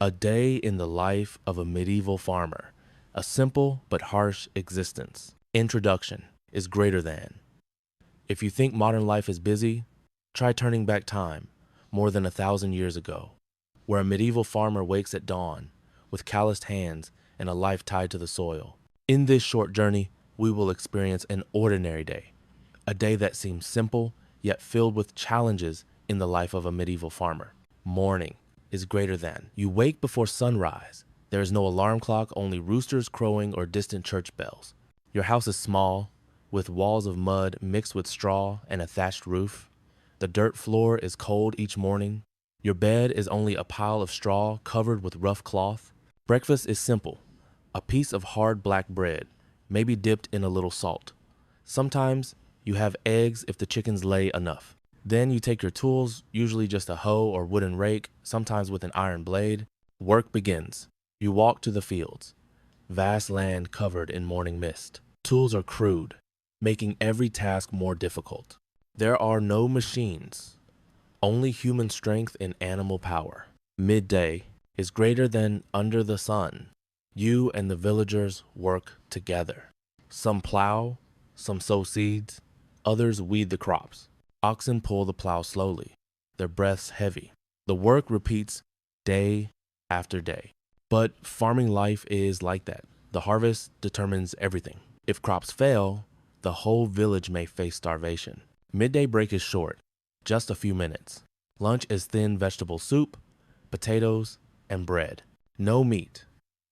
A day in the life of a medieval farmer. A simple but harsh existence. Introduction is greater than. If you think modern life is busy, try turning back time more than 1,000 years ago, where a medieval farmer wakes at dawn with calloused hands and a life tied to the soil. In this short journey, we will experience an ordinary day, a day that seems simple yet filled with challenges in the life of a medieval farmer. Morning is greater than. You wake before sunrise. There is no alarm clock, only roosters crowing or distant church bells. Your house is small, with walls of mud mixed with straw and a thatched roof. The dirt floor is cold each morning. Your bed is only a pile of straw covered with rough cloth. Breakfast is simple, a piece of hard black bread, maybe dipped in a little salt. Sometimes you have eggs if the chickens lay enough. Then you take your tools, usually just a hoe or wooden rake, sometimes with an iron blade. Work begins. You walk to the fields, vast land covered in morning mist. Tools are crude, making every task more difficult. There are no machines, only human strength and animal power. Midday is greater than under the sun. You and the villagers work together. Some plow, some sow seeds, others weed the crops. Oxen pull the plow slowly, their breaths heavy. The work repeats day after day. But farming life is like that. The harvest determines everything. If crops fail, the whole village may face starvation. Midday break is short, just a few minutes. Lunch is thin vegetable soup, potatoes, and bread. No meat,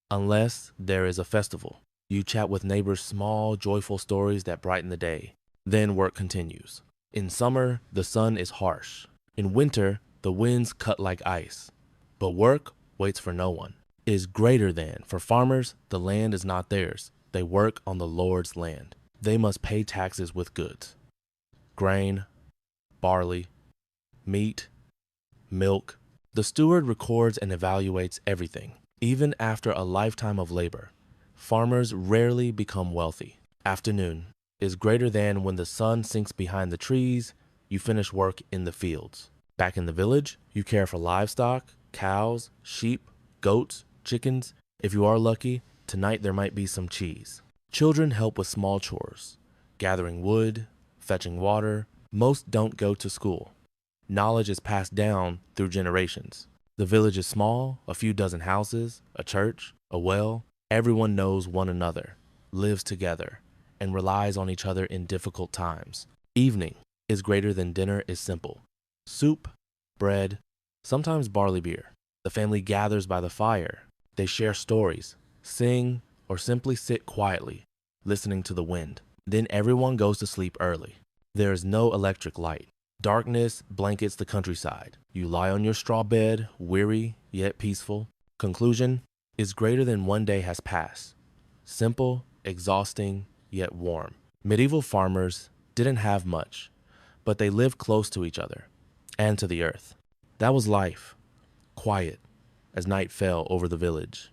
unless there is a festival. You chat with neighbors, small, joyful stories that brighten the day. Then work continues. In summer, the sun is harsh. In winter, the winds cut like ice. But work waits for no one. It is greater than. For farmers, the land is not theirs. They work on the Lord's land. They must pay taxes with goods. Grain, barley, meat, milk. The steward records and evaluates everything. Even after a lifetime of labor, farmers rarely become wealthy. Afternoon is greater than. When the sun sinks behind the trees, you finish work in the fields. Back in the village, you care for livestock, cows, sheep, goats, chickens. If you are lucky, tonight there might be some cheese. Children help with small chores, gathering wood, fetching water. Most don't go to school. Knowledge is passed down through generations. The village is small, a few dozen houses, a church, a well. Everyone knows one another, lives together, and relies on each other in difficult times. Evening is greater than. Dinner is simple. Soup, bread, sometimes barley beer. The family gathers by the fire. They share stories, sing, or simply sit quietly, listening to the wind. Then everyone goes to sleep early. There is no electric light. Darkness blankets the countryside. You lie on your straw bed, weary yet peaceful. Conclusion is greater than. One day has passed. Simple, exhausting, yet warm. Medieval farmers didn't have much, but they lived close to each other and to the earth. That was life, quiet, as night fell over the village.